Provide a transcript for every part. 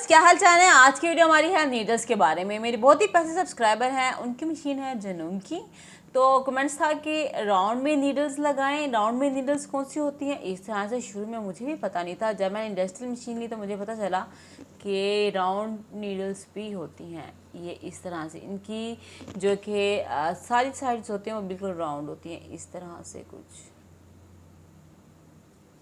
क्या हाल चाल है। आज की वीडियो हमारी है नीडल्स के बारे में। मेरे बहुत ही पैसे सब्सक्राइबर हैं, उनकी मशीन है जनूम की। तो कमेंट्स था कि राउंड में नीडल्स लगाएं। राउंड में नीडल्स कौन सी होती हैं, इस तरह से शुरू में मुझे भी पता नहीं था। जब मैंने इंडस्ट्रियल मशीन ली तो मुझे पता चला कि राउंड नीडल्स भी होती हैं। ये इस तरह से इनकी जो कि सारी साइड्स होती हैं वो बिल्कुल राउंड होती हैं, इस तरह से कुछ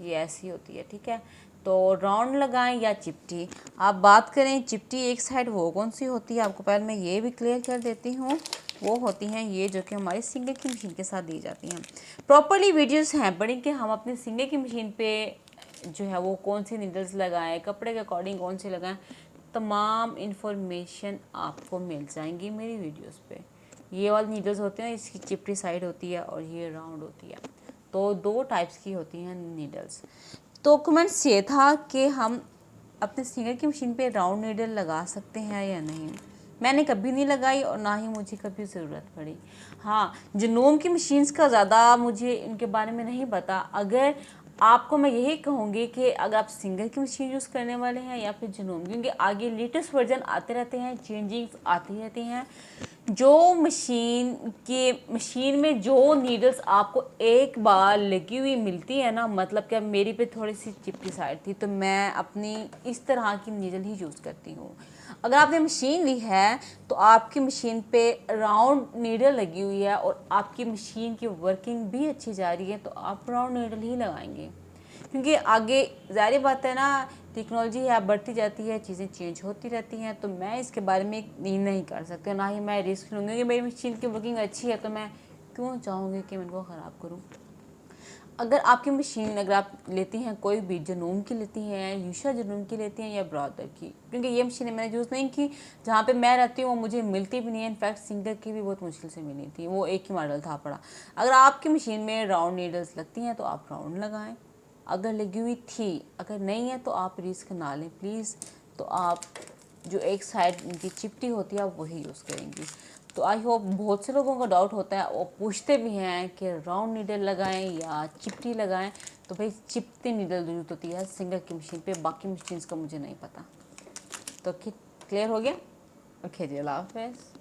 ये ऐसी होती है। ठीक है, तो राउंड लगाएं या चिपटी। आप बात करें चिपटी एक साइड वो कौन सी होती है, आपको पहले मैं ये भी क्लियर कर देती हूँ। वो होती हैं ये जो कि हमारी सिंगर की मशीन के साथ दी जाती हैं। प्रॉपरली वीडियोस हैं बड़ी कि हम अपने सिंगर की मशीन पे जो है वो कौन सी नीडल्स लगाएं, कपड़े के अकॉर्डिंग कौन सी लगाएं, तमाम इंफॉर्मेशन आपको मिल जाएंगी मेरी वीडियोस पे। ये वाली नीडल्स होती हैं, इसकी चिपटी साइड होती है और ये राउंड होती है। तो दो टाइप्स की होती हैं नीडल्स। तो कमेंट्स ये था कि हम अपने सिंगर की मशीन पे राउंड नीडल लगा सकते हैं या नहीं। मैंने कभी नहीं लगाई और ना ही मुझे कभी ज़रूरत पड़ी। हाँ, जनूम की मशीन्स का ज़्यादा मुझे इनके बारे में नहीं पता। अगर आपको मैं यही कहूँगी कि अगर आप सिंगर की मशीन यूज़ करने वाले हैं या फिर जनूम, क्योंकि आगे लेटेस्ट वर्जन आते रहते हैं, चेंजिंग्स आती रहती हैं। जो मशीन में जो नीडल्स आपको एक बार लगी हुई मिलती है ना, मतलब कि मेरी पे थोड़ी सी चिपटी साइड थी तो मैं अपनी इस तरह की नीडल ही यूज़ करती हूँ। अगर आपने मशीन ली है तो आपकी मशीन पे राउंड नीडल लगी हुई है और आपकी मशीन की वर्किंग भी अच्छी जा रही है तो आप राउंड नीडल ही लगाएंगे, क्योंकि आगे ज़ाहिर बात है ना, टेक्नोलॉजी है बढ़ती जाती है, चीज़ें चेंज होती रहती हैं। तो मैं इसके बारे में नहीं कर सकती, ना ही मैं रिस्क लूँगी कि मेरी मशीन की वर्किंग अच्छी है तो मैं क्यों चाहूँगी कि मैं इनको ख़राब करूँ। अगर आपकी मशीन अगर आप लेती हैं कोई भी, जनूम की लेती हैं, यूशा जनूम की लेती हैं या ब्रदर की, क्योंकि ये मशीनें मैंने यूज़ नहीं की। जहाँ पे मैं रहती हूँ वो मुझे मिलती भी नहीं है। इनफैक्ट सिंगर की भी बहुत मुश्किल से मिली थी, वो एक ही मॉडल था पड़ा। अगर आपकी मशीन में राउंड नीडल्स लगती हैं तो आप राउंड लगाएं। अगर लगी हुई थी, अगर नहीं है तो आप रिस्क ना लें प्लीज़। तो आप जो एक साइड उनकी चिपटी होती है आप वही यूज़ करेंगी। तो आई होप बहुत से लोगों का डाउट होता है, वो पूछते भी हैं कि राउंड नीडल लगाएं या चिपटी लगाएं। तो भाई चिपटी नीडल यूज़ होती है सिंगर की मशीन पे, बाकी मशीन्स का मुझे नहीं पता। तो क्लियर हो गया। ओके जी, अल्लाह हाफ़िज़।